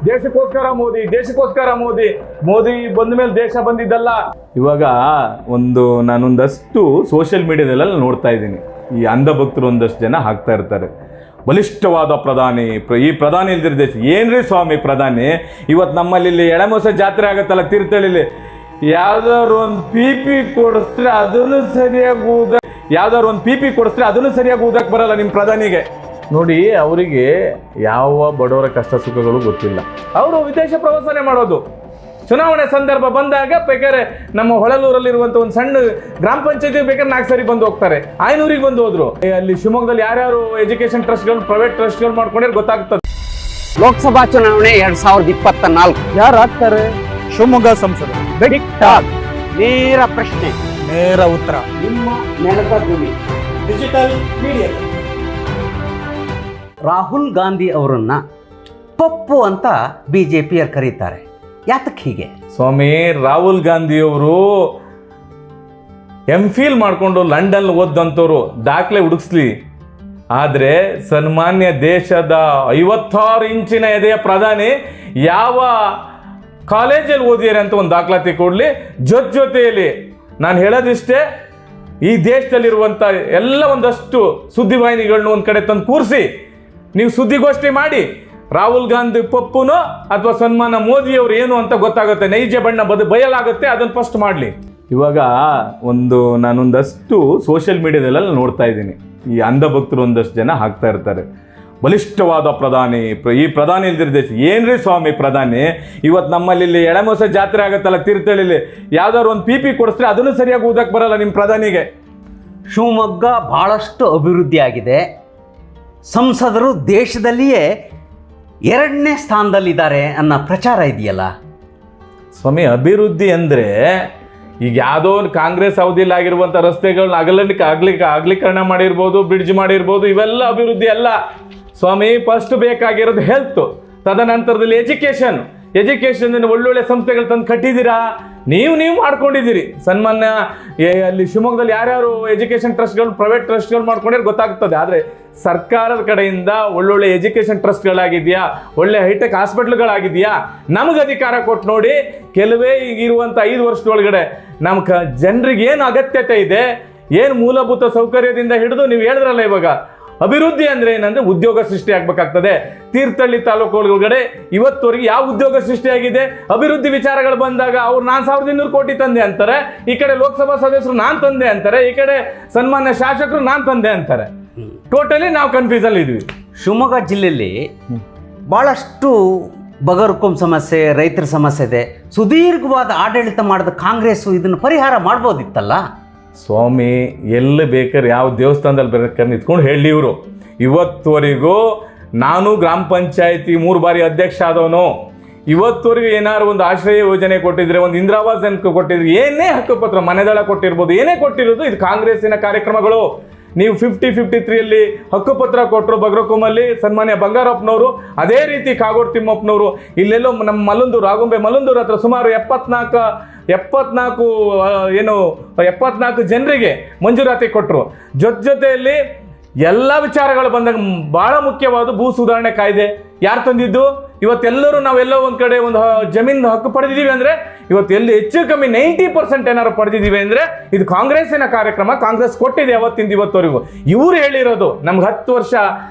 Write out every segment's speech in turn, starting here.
ದೇಶಕ್ಕೋಸ್ಕರ ಮೋದಿ ಬಂದ ಮೇಲೆ ದೇಶ ಬಂದಿದ್ದಲ್ಲ. ಇವಾಗ ನಾನೊಂದಷ್ಟು ಸೋಷಿಯಲ್ ಮೀಡಿಯಾದಲ್ಲೆಲ್ಲ ನೋಡ್ತಾ ಇದ್ದೀನಿ, ಈ ಅಂಧ ಭಕ್ತರು ಒಂದಷ್ಟು ಜನ ಹಾಕ್ತಾ ಇರ್ತಾರೆ, ಬಲಿಷ್ಠವಾದ ಪ್ರಧಾನಿ, ಈ ಪ್ರಧಾನಿ ಇಲ್ದಿರ ದೇಶ. ಏನ್ರಿ ಸ್ವಾಮಿ ಪ್ರಧಾನಿ? ಇವತ್ತು ನಮ್ಮಲ್ಲಿ ಇಲ್ಲಿ ಎಳೆಮೋಸ ಜಾತ್ರೆ ಆಗತ್ತಲ್ಲ ತೀರ್ಥಹಳ್ಳಿಲಿ, ಯಾವ್ದಾದ್ರು ಒಂದು ಪಿ ಕೊಡಿಸ್ರೆ ಅದನ್ನು ಸರಿಯಾಗಿ ಊದಕ್ಕೆ ಬರಲ್ಲ ನಿಮ್ಮ ಪ್ರಧಾನಿಗೆ. ನೋಡಿ, ಅವರಿಗೆ ಯಾವ ಬಡವರ ಕಷ್ಟ ಸುಖಗಳು ಗೊತ್ತಿಲ್ಲ. ಅವರು ವಿದೇಶ ಪ್ರವಾಸನೆ ಮಾಡೋದು. ಚುನಾವಣೆ ಸಂದರ್ಭ ಬಂದಾಗ ಬೇಕಾದ್ರೆ ನಮ್ಮ ಹೊಳಲೂರಲ್ಲಿರುವಂಥ ಒಂದು ಸಣ್ಣ ಗ್ರಾಮ ಪಂಚಾಯತಿ ಬೇಕಾದ್ರೆ 4 ಸರಿ ಬಂದು ಹೋಗ್ತಾರೆ. ಆಯನೂರಿಗೆ ಬಂದು ಹೋದ್ರು. ಅಲ್ಲಿ ಶಿವಮೊಗ್ಗದಲ್ಲಿ ಯಾರ್ಯಾರು ಎಜುಕೇಶನ್ ಟ್ರಸ್ಟ್ಗಳು, ಪ್ರೈವೇಟ್ ಟ್ರಸ್ಟ್ಗಳು ಮಾಡ್ಕೊಂಡ್ರೆ ಗೊತ್ತಾಗ್ತದೆ. ಲೋಕಸಭಾ ಚುನಾವಣೆ 2024 ಯಾರು ಆಗ್ತಾರೆ? ಶಿವಮೊಗ್ಗ ಸಂಸದ. ನೇರ ಪ್ರಶ್ನೆ, ನೇರ ಉತ್ತರ. ನಿಮ್ಮ ನೆಲದ ಧ್ವನಿ ಡಿಜಿಟಲ್ ಮೀಡಿಯಾ. ರಾಹುಲ್ ಗಾಂಧಿ ಅವರನ್ನ ಪಪ್ಪು ಅಂತ ಬಿಜೆಪಿಯರು ಕರೀತಾರೆ. ಯಾತಕ್ಕೆ ಹೀಗೆ? ಸ್ವಾಮಿ, ರಾಹುಲ್ ಗಾಂಧಿಯವರು MPhil ಮಾಡಿಕೊಂಡು ಲಂಡನ್ ಓದಂಥವ್ರು, ದಾಖಲೆ ಹುಡುಕ್ಸ್ಲಿ. ಆದರೆ ಸನ್ಮಾನ್ಯ ದೇಶದ 56 ಇಂಚಿನ ಎದೆಯ ಪ್ರಧಾನಿ ಯಾವ ಕಾಲೇಜಲ್ಲಿ ಓದಿದ್ದಾರೆ ಅಂತ ಒಂದು ದಾಖಲಾತಿ ಕೊಡಲಿ. ಜೊತೆಯಲ್ಲಿ ನಾನು ಹೇಳೋದಿಷ್ಟೇ, ಈ ದೇಶದಲ್ಲಿರುವಂಥ ಎಲ್ಲ ಒಂದಷ್ಟು ಸುದ್ದಿವಾಹಿನಿಗಳನ್ನ ಒಂದು ಕಡೆ ತಂದು ಕೂರಿಸಿ ನೀವು ಸುದ್ದಿಗೋಷ್ಠಿ ಮಾಡಿ. ರಾಹುಲ್ ಗಾಂಧಿ ಪಪ್ಪುನೋ ಅಥವಾ ಸನ್ಮಾನ ಮೋದಿಯವರು ಏನು ಅಂತ ಗೊತ್ತಾಗುತ್ತೆ, ನೈಜ ಬಣ್ಣ ಬಯಲಾಗುತ್ತೆ. ಅದನ್ನು ಫಸ್ಟ್ ಮಾಡಲಿ. ಇವಾಗ ನಾನೊಂದಷ್ಟು ಸೋಷಿಯಲ್ ಮೀಡಿಯಾದಲ್ಲೆಲ್ಲ ನೋಡ್ತಾ ಇದ್ದೀನಿ, ಈ ಅಂಧ ಭಕ್ತರು ಒಂದಷ್ಟು ಜನ ಹಾಕ್ತಾ ಇರ್ತಾರೆ, ಬಲಿಷ್ಠವಾದ ಪ್ರಧಾನಿ, ಈ ಪ್ರಧಾನಿ ಇಲ್ದಿರ ದೇಶ. ಏನ್ರಿ ಸ್ವಾಮಿ ಪ್ರಧಾನಿ? ಇವತ್ತು ನಮ್ಮಲ್ಲಿ ಇಲ್ಲಿ ಎಳೆಮೋಸ ಜಾತ್ರೆ ಆಗತ್ತಲ್ಲ ತೀರ್ಥಹಳ್ಳಿಲಿ, ಯಾವ್ದಾದ್ರು ಒಂದು ಪಿ ಕೊಡಿಸ್ರೆ ಅದನ್ನು ಸರಿಯಾಗಿ ಊದಕ್ಕೆ ಬರಲ್ಲ ನಿಮ್ಮ ಪ್ರಧಾನಿಗೆ. ಶಿವಮೊಗ್ಗ ಬಹಳಷ್ಟು ಅಭಿವೃದ್ಧಿ ಆಗಿದೆ. ಸಂಸದರು ದೇಶದಲ್ಲಿಯೇ 2ನೇ ಸ್ಥಾನದಲ್ಲಿದ್ದಾರೆ ಅನ್ನೋ ಪ್ರಚಾರ ಇದೆಯಲ್ಲ ಸ್ವಾಮಿ. ಅಭಿವೃದ್ಧಿ ಅಂದರೆ ಈಗ ಯಾವುದೋ ಒಂದು ಕಾಂಗ್ರೆಸ್ ಅವಧಿಯಲ್ಲಿ ಆಗಿರುವಂಥ ರಸ್ತೆಗಳನ್ನ ಅಗಲೀಕರಣ ಮಾಡಿರ್ಬೋದು, ಬ್ರಿಡ್ಜ್ ಮಾಡಿರ್ಬೋದು, ಇವೆಲ್ಲ ಅಭಿವೃದ್ಧಿ ಅಲ್ಲ ಸ್ವಾಮಿ. ಫಸ್ಟ್ ಬೇಕಾಗಿರೋದು ಹೆಲ್ತ್, ತದನಂತರದಲ್ಲಿ ಎಜುಕೇಷನ್ ಒಳ್ಳೊಳ್ಳೆ ಸಂಸ್ಥೆಗಳು ತಂದು ಕಟ್ಟಿದ್ದೀರಾ, ನೀವು ಮಾಡ್ಕೊಂಡಿದ್ದೀರಿ. ಸನ್ಮಾನ್ಯ ಅಲ್ಲಿ ಶಿವಮೊಗ್ಗದಲ್ಲಿ ಯಾರ್ಯಾರು ಎಜುಕೇಷನ್ ಟ್ರಸ್ಟ್ಗಳು, ಪ್ರೈವೇಟ್ ಟ್ರಸ್ಟ್ಗಳು ಮಾಡ್ಕೊಂಡ್ರೆ ಗೊತ್ತಾಗ್ತದೆ. ಆದರೆ ಸರ್ಕಾರದ ಕಡೆಯಿಂದ ಒಳ್ಳೊಳ್ಳೆ ಎಜುಕೇಷನ್ ಟ್ರಸ್ಟ್ಗಳಾಗಿದೆಯಾ, ಒಳ್ಳೆ ಹೈಟೆಕ್ ಹಾಸ್ಪಿಟ್ಲ್ಗಳಾಗಿದೆಯಾ? ನಮಗೆ ಅಧಿಕಾರ ಕೊಟ್ಟು ನೋಡಿ. ಕೆಲವೇ ಈಗಿರುವಂಥ 5 ವರ್ಷದೊಳಗಡೆ ನಮ್ಮ ಜನರಿಗೆ ಏನು ಅಗತ್ಯತೆ ಇದೆ, ಏನು ಮೂಲಭೂತ ಸೌಕರ್ಯದಿಂದ ಹಿಡಿದು ನೀವು ಹೇಳಿದ್ರಲ್ಲ, ಇವಾಗ ಅಭಿವೃದ್ಧಿ ಅಂದರೆ ಏನಂದರೆ ಉದ್ಯೋಗ ಸೃಷ್ಟಿ ಆಗಬೇಕಾಗ್ತದೆ. ತೀರ್ಥಹಳ್ಳಿ ತಾಲೂಕುಗಳೊಳಗಡೆ ಇವತ್ತವರೆಗೆ ಯಾವ ಉದ್ಯೋಗ ಸೃಷ್ಟಿಯಾಗಿದೆ? ಅಭಿವೃದ್ಧಿ ವಿಚಾರಗಳು ಬಂದಾಗ ಅವ್ರು 1200 ಕೋಟಿ ತಂದೆ ಅಂತಾರೆ, ಈ ಕಡೆ ಲೋಕಸಭಾ ಸದಸ್ಯರು ನಾನು ತಂದೆ ಅಂತಾರೆ, ಈ ಕಡೆ ಸನ್ಮಾನ್ಯ ಶಾಸಕರು ನಾನು ತಂದೆ ಅಂತಾರೆ. ಟೋಟಲಿ ನಾವು ಕನ್ಫ್ಯೂಸಲ್ಲಿ ಇದ್ವಿ. ಶಿವಮೊಗ್ಗ ಜಿಲ್ಲೆಯಲ್ಲಿ ಭಾಳಷ್ಟು ಬಗರ್ಕೊಂ ಸಮಸ್ಯೆ, ರೈತರ ಸಮಸ್ಯೆ ಇದೆ. ಸುದೀರ್ಘವಾದ ಆಡಳಿತ ಮಾಡಿದ ಕಾಂಗ್ರೆಸ್ಸು ಇದನ್ನು ಪರಿಹಾರ ಮಾಡ್ಬೋದಿತ್ತಲ್ಲ ಸ್ವಾಮಿ. ಎಲ್ಲಿ ಬೇಕಾದ್ರೆ ಯಾವ ದೇವಸ್ಥಾನದಲ್ಲಿ ಬೇಕಾದ್ರೆ ನಿಂತ್ಕೊಂಡು ಹೇಳಿ. ಇವರು ಇವತ್ತುವರೆಗೂ ನಾನು ಗ್ರಾಮ ಪಂಚಾಯತಿ 3 ಬಾರಿ ಅಧ್ಯಕ್ಷ ಆದವನು. ಇವತ್ತುವರೆಗೂ ಏನಾದ್ರು ಒಂದು ಆಶ್ರಯ ಯೋಜನೆ ಕೊಟ್ಟಿದ್ರೆ, ಒಂದು ಇಂದಿರಾವಾಸ ಕೊಟ್ಟಿದ್ರೆ, ಏನೇ ಹಕ್ಕುಪತ್ರ, ಮನೆದಳ ಕೊಟ್ಟಿರ್ಬೋದು, ಏನೇ ಕೊಟ್ಟಿರೋದು ಇದು ಕಾಂಗ್ರೆಸ್ಸಿನ ಕಾರ್ಯಕ್ರಮಗಳು. ನೀವು 53 ಹಕ್ಕುಪತ್ರ ಕೊಟ್ಟರು ಬಗರಕೊಮ್ಮಲ್ಲಿ ಸನ್ಮಾನ್ಯ ಬಂಗಾರಪ್ಪನವರು, ಅದೇ ರೀತಿ ಕಾಗೋಡು ತಿಮ್ಮಪ್ಪನವರು. ಇಲ್ಲೆಲ್ಲೋ ನಮ್ಮ ರಾಗುಂಬೆ ಮಲ್ಲಂದೂರು ಹತ್ರ ಸುಮಾರು 74 ಜನರಿಗೆ ಮಂಜೂರಾತಿ ಕೊಟ್ಟರು. ಜೊತೆಯಲ್ಲಿ ಎಲ್ಲ ವಿಚಾರಗಳು ಬಂದಾಗ ಭಾಳ ಮುಖ್ಯವಾದ ಭೂ ಸುಧಾರಣೆ ಕಾಯ್ದೆ ಯಾರು ತಂದಿದ್ದು? ಇವತ್ತೆಲ್ಲರೂ ನಾವೆಲ್ಲೋ ಒಂದು ಕಡೆ ಒಂದು ಜಮೀನು ಹಕ್ಕು ಪಡೆದಿದ್ದೀವಿ ಅಂದರೆ, ಇವತ್ತು ಎಲ್ಲಿ ಹೆಚ್ಚು ಕಮ್ಮಿ 90% ಏನಾದ್ರು ಪಡೆದಿದ್ದೀವಿ ಅಂದರೆ ಇದು ಕಾಂಗ್ರೆಸ್ಸಿನ ಕಾರ್ಯಕ್ರಮ. ಕಾಂಗ್ರೆಸ್ ಕೊಟ್ಟಿದೆ ಅವತ್ತಿಂದ ಇವತ್ತವರೆಗೂ. ಇವ್ರು ಹೇಳಿರೋದು ನಮ್ಗೆ 10 ವರ್ಷ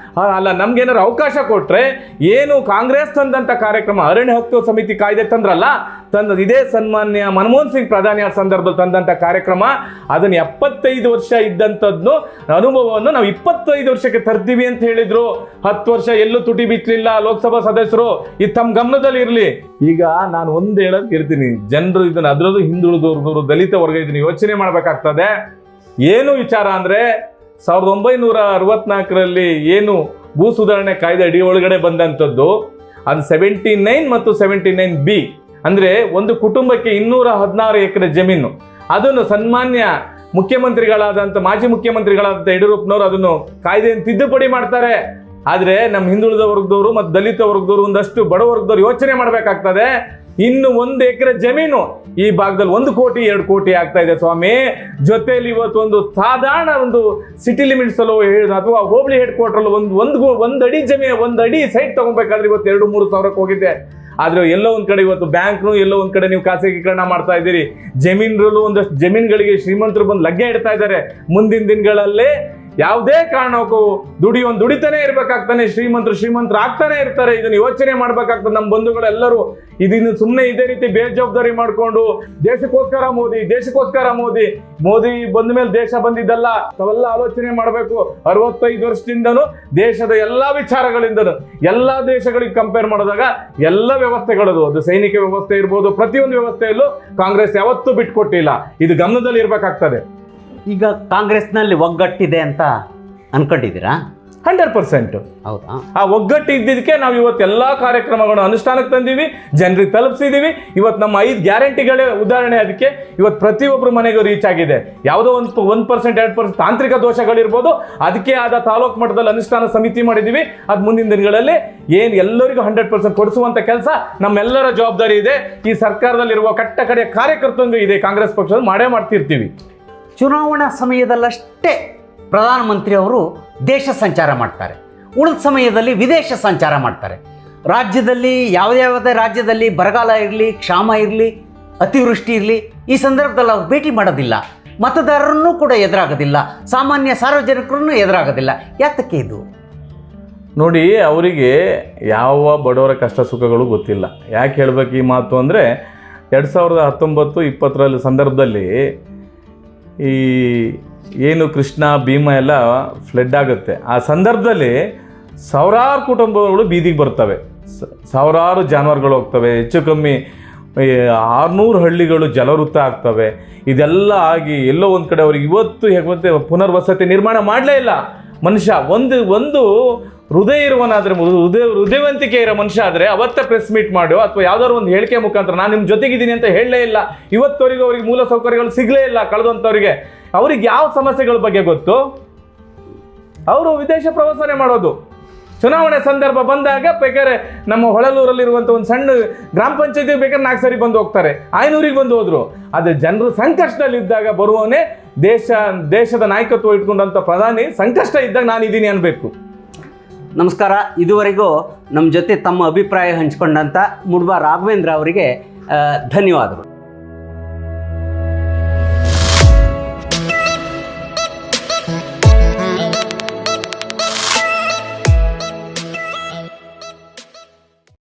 ಅಲ್ಲ, ನಮ್ಗೇನಾದ್ರು ಅವಕಾಶ ಕೊಟ್ಟರೆ ಏನು ಕಾಂಗ್ರೆಸ್ ತಂದಂಥ ಕಾರ್ಯಕ್ರಮ, ಅರಣ್ಯ ಹಕ್ಕು ಸಮಿತಿ ಕಾಯ್ದೆ ತಂದ್ರಲ್ಲ, ಇದೇ ಸನ್ಮಾನ್ಯ ಮನಮೋಹನ್ ಸಿಂಗ್ ಪ್ರಧಾನಿ ಆ ಸಂದರ್ಭದಲ್ಲಿ ತಂದಂಥ ಕಾರ್ಯಕ್ರಮ, ಅದನ್ನು 75 ವರ್ಷ ಇದ್ದಂಥದ್ದು ಅನುಭವವನ್ನು ನಾವು 25 ವರ್ಷಕ್ಕೆ ತರ್ತೀವಿ ಅಂತ ಹೇಳಿದ್ರು. 10 ವರ್ಷ ಎಲ್ಲೂ ತುಟಿ ಬಿಚ್ಚಲಿಲ್ಲ ಲೋಕಸಭಾ ಸದಸ್ಯರು. ಇದು ತಮ್ಮ ಗಮನದಲ್ಲಿ ಇರಲಿ. ಈಗ ನಾನು ಒಂದು ಹೇಳೋದು ಕೇಳ್ತೀನಿ, ಜನರು ಇದನ್ನು ಅದರದ್ದು ಹಿಂದುಳಿದವರು, ದಲಿತ ವರ್ಗ ಇದನ್ನು ಯೋಚನೆ ಮಾಡಬೇಕಾಗ್ತದೆ. ಏನು ವಿಚಾರ ಅಂದರೆ 1964 ಏನು ಭೂ ಸುಧಾರಣೆ ಕಾಯ್ದೆ ಅಡಿ ಒಳಗಡೆ ಬಂದಂಥದ್ದು, ಅದು 79 ಮತ್ತು 79B ಅಂದರೆ ಒಂದು ಕುಟುಂಬಕ್ಕೆ 216 ಎಕರೆ ಜಮೀನು. ಅದನ್ನು ಸನ್ಮಾನ್ಯ ಮುಖ್ಯಮಂತ್ರಿಗಳಾದಂಥ ಮಾಜಿ ಮುಖ್ಯಮಂತ್ರಿಗಳಾದಂಥ ಯಡಿಯೂರಪ್ಪನವರು ಅದನ್ನು ಕಾಯ್ದೆಯನ್ನು ತಿದ್ದುಪಡಿ ಮಾಡ್ತಾರೆ. ಆದರೆ ನಮ್ಮ ಹಿಂದುಳಿದ ವರ್ಗದವರು ಮತ್ತು ದಲಿತ ವರ್ಗದವರು, ಒಂದಷ್ಟು ಬಡ ವರ್ಗದವರು ಯೋಚನೆ ಮಾಡಬೇಕಾಗ್ತದೆ. ಇನ್ನು 1 ಎಕರೆ ಜಮೀನು ಈ ಭಾಗದಲ್ಲಿ 1 ಕೋಟಿ 2 ಕೋಟಿ ಆಗ್ತಾ ಇದೆ ಸ್ವಾಮಿ. ಜೊತೆಯಲ್ಲಿ ಇವತ್ತು ಒಂದು ಸಾಧಾರಣ ಒಂದು ಸಿಟಿ ಲಿಮಿಟ್ಸ್ ಅಲ್ಲೋ ಅಥವಾ ಹೋಬಳಿ ಹೆಡ್ ಕ್ವಾರ್ಟರ್ ಒಂದು ಅಡಿ ಜಮೀನು, 1 ಅಡಿ ಸೈಟ್ ತಗೊಬೇಕಾದ್ರೆ ಇವತ್ತು 2-3 ಸಾವಿರಕ್ಕೆ ಹೋಗಿದೆ. ಆದರೆ ಎಲ್ಲೋ ಒಂದು ಕಡೆ ಇವತ್ತು ಬ್ಯಾಂಕ್ನು ಎಲ್ಲೋ ಒಂದು ಕಡೆ ನೀವು ಖಾಸಗೀಕರಣ ಮಾಡ್ತಾ ಇದ್ದೀರಿ. ಜಮೀನರಲ್ಲೂ ಒಂದಷ್ಟು ಜಮೀನುಗಳಿಗೆ ಶ್ರೀಮಂತರು ಬಂದು ಲಗ್ಗೆ ಇಡ್ತಾ ಇದ್ದಾರೆ. ಮುಂದಿನ ದಿನಗಳಲ್ಲೇ ಯಾವುದೇ ಕಾರಣಕ್ಕೂ ದುಡಿತಾನೆ ಇರ್ಬೇಕಾಗ್ತಾನೆ, ಶ್ರೀಮಂತರು ಆಗ್ತಾನೆ ಇರ್ತಾರೆ. ಇದನ್ನು ಯೋಚನೆ ಮಾಡ್ಬೇಕಾಗ್ತದೆ ನಮ್ಮ ಬಂಧುಗಳೆಲ್ಲರೂ. ಇದನ್ನು ಸುಮ್ಮನೆ ಇದೇ ರೀತಿ ಬೇಜವಾಬ್ದಾರಿ ಮಾಡಿಕೊಂಡು ದೇಶಕ್ಕೋಸ್ಕರ ಮೋದಿ ಬಂದ ಮೇಲೆ ದೇಶ ಬಂದಿದ್ದಲ್ಲ, ತಾವೆಲ್ಲ ಆಲೋಚನೆ ಮಾಡಬೇಕು. 65 ವರ್ಷದಿಂದನೂ ದೇಶದ ಎಲ್ಲ ವಿಚಾರಗಳಿಂದನೂ ಎಲ್ಲ ದೇಶಗಳಿಗೆ ಕಂಪೇರ್ ಮಾಡಿದಾಗ ಎಲ್ಲ ವ್ಯವಸ್ಥೆಗಳದು, ಅದು ಸೈನಿಕ ವ್ಯವಸ್ಥೆ ಇರ್ಬೋದು, ಪ್ರತಿಯೊಂದು ವ್ಯವಸ್ಥೆಯಲ್ಲೂ ಕಾಂಗ್ರೆಸ್ ಯಾವತ್ತೂ ಬಿಟ್ಕೊಟ್ಟಿಲ್ಲ. ಇದು ಗಮನದಲ್ಲಿ ಇರಬೇಕಾಗ್ತದೆ. ಈಗ ಕಾಂಗ್ರೆಸ್ನಲ್ಲಿ ಒಗ್ಗಟ್ಟಿದೆ ಅಂತ ಅನ್ಕೊಂಡಿದ್ದೀರಾ? 100%. ಹೌದಾ? ಆ ಒಗ್ಗಟ್ಟು ಇದ್ದಿದ್ದಕ್ಕೆ ನಾವು ಇವತ್ತು ಎಲ್ಲ ಕಾರ್ಯಕ್ರಮಗಳನ್ನು ಅನುಷ್ಠಾನಕ್ಕೆ ತಂದೀವಿ, ಜನರಿಗೆ ತಲುಪಿಸಿದ್ದೀವಿ. ಇವತ್ತು ನಮ್ಮ 5 ಗ್ಯಾರಂಟಿಗಳೇ ಉದಾಹರಣೆ. ಅದಕ್ಕೆ ಇವತ್ತು ಪ್ರತಿಯೊಬ್ಬರು ಮನೆಗೂ ರೀಚ್ ಆಗಿದೆ. ಯಾವುದೋ 1% 2% ತಾಂತ್ರಿಕ ದೋಷಗಳಿರ್ಬೋದು, ಅದಕ್ಕೆ ಆದ ತಾಲೂಕು ಮಟ್ಟದಲ್ಲಿ ಅನುಷ್ಠಾನ ಸಮಿತಿ ಮಾಡಿದ್ದೀವಿ. ಅದು ಮುಂದಿನ ದಿನಗಳಲ್ಲಿ ಎಲ್ಲರಿಗೂ 100% ಕೊಡಿಸುವಂಥ ಕೆಲಸ ನಮ್ಮೆಲ್ಲರ ಜವಾಬ್ದಾರಿ ಇದೆ. ಈ ಸರ್ಕಾರದಲ್ಲಿರುವ ಕಟ್ಟ ಕಡೆಯ ಕಾರ್ಯಕರ್ತಂಗೂ ಇದೆ. ಕಾಂಗ್ರೆಸ್ ಪಕ್ಷದ ಮಾಡೇ ಮಾಡ್ತಿರ್ತೀವಿ. ಚುನಾವಣಾ ಸಮಯದಲ್ಲಷ್ಟೇ ಪ್ರಧಾನಮಂತ್ರಿ ಅವರು ದೇಶ ಸಂಚಾರ ಮಾಡ್ತಾರೆ, ಉಳಿದ ಸಮಯದಲ್ಲಿ ವಿದೇಶ ಸಂಚಾರ ಮಾಡ್ತಾರೆ. ರಾಜ್ಯದಲ್ಲಿ ಯಾವುದೇ ರಾಜ್ಯದಲ್ಲಿ ಬರಗಾಲ ಇರಲಿ, ಕ್ಷಾಮ ಇರಲಿ, ಅತಿವೃಷ್ಟಿ ಇರಲಿ, ಈ ಸಂದರ್ಭದಲ್ಲಿ ಅವ್ರು ಭೇಟಿ ಮಾಡೋದಿಲ್ಲ. ಮತದಾರರನ್ನು ಕೂಡ ಎದುರಾಗೋದಿಲ್ಲ, ಸಾಮಾನ್ಯ ಸಾರ್ವಜನಿಕರನ್ನು ಎದುರಾಗೋದಿಲ್ಲ. ಯಾತಕ್ಕೆ ಇದು? ನೋಡಿ, ಅವರಿಗೆ ಯಾವ ಬಡವರ ಕಷ್ಟ ಸುಖಗಳು ಗೊತ್ತಿಲ್ಲ. ಯಾಕೆ ಹೇಳ್ಬೇಕು ಈ ಮಾತು ಅಂದರೆ 2019-20 ಸಂದರ್ಭದಲ್ಲಿ ಈ ಏನು ಕೃಷ್ಣ ಭೀಮ ಎಲ್ಲ ಫ್ಲಡ್ ಆಗುತ್ತೆ. ಆ ಸಂದರ್ಭದಲ್ಲಿ ಸಾವಿರಾರು ಕುಟುಂಬಗಳು ಬೀದಿಗೆ ಬರ್ತವೆ, ಸಾವಿರಾರು ಜಾನುವಾರುಗಳು ಹೋಗ್ತವೆ, ಹೆಚ್ಚು ಕಮ್ಮಿ 600 ಹಳ್ಳಿಗಳು ಜಲವೃತ ಆಗ್ತವೆ. ಇದೆಲ್ಲ ಆಗಿ ಎಲ್ಲೋ ಒಂದು ಕಡೆ ಅವ್ರಿಗೆ ಇವತ್ತು ಹೇಗೆ ಪುನರ್ವಸತಿ ನಿರ್ಮಾಣ ಮಾಡಲೇ ಇಲ್ಲ. ಮನುಷ್ಯ ಒಂದು ಹೃದಯ ಇರುವನಾದರೆ, ಹೃದಯವಂತಿಕೆ ಇರೋ ಮನುಷ್ಯ ಆದರೆ ಅವತ್ತೇ ಪ್ರೆಸ್ ಮೀಟ್ ಮಾಡೋ ಅಥವಾ ಯಾವ್ದಾದ್ರು ಒಂದು ಹೇಳಿಕೆ ಮುಖಾಂತರ ನಾನು ನಿಮ್ಮ ಜೊತೆಗಿದ್ದೀನಿ ಅಂತ ಹೇಳಲೇ ಇಲ್ಲ. ಇವತ್ತವರೆಗೂ ಅವ್ರಿಗೆ ಮೂಲ ಸೌಕರ್ಯಗಳು ಸಿಗಲೇ ಇಲ್ಲ. ಕಳೆದಂಥವ್ರಿಗೆ ಅವ್ರಿಗೆ ಯಾವ ಸಮಸ್ಯೆಗಳ ಬಗ್ಗೆ ಗೊತ್ತು? ಅವರು ವಿದೇಶ ಪ್ರವಾಸನೆ ಮಾಡೋದು. ಚುನಾವಣೆ ಸಂದರ್ಭ ಬಂದಾಗ ಬೇಕಾದ್ರೆ ನಮ್ಮ ಹೊಳಲೂರಲ್ಲಿರುವಂಥ ಒಂದು ಸಣ್ಣ ಗ್ರಾಮ ಪಂಚಾಯತಿ ಬೇಕಾದ್ರೆ 4 ಸರಿ ಬಂದು ಹೋಗ್ತಾರೆ, ಆಯ್ನೂರಿಗೆ ಬಂದು ಹೋದ್ರು. ಆದರೆ ಜನರು ಸಂಕಷ್ಟದಲ್ಲಿದ್ದಾಗ ಬರುವವನೇ ದೇಶದ ನಾಯಕತ್ವ ಇಟ್ಕೊಂಡಂಥ ಪ್ರಧಾನಿ ಸಂಕಷ್ಟ ಇದ್ದಾಗ ನಾನಿದ್ದೀನಿ ಅನ್ಬೇಕು. ನಮಸ್ಕಾರ. ಇದುವರೆಗೂ ನಮ್ಮ ಜೊತೆ ತಮ್ಮ ಅಭಿಪ್ರಾಯ ಹಂಚಿಕೊಂಡಂಥ ಮುಡ್ಬಾ ರಾಘವೇಂದ್ರ ಅವರಿಗೆ ಧನ್ಯವಾದಗಳು.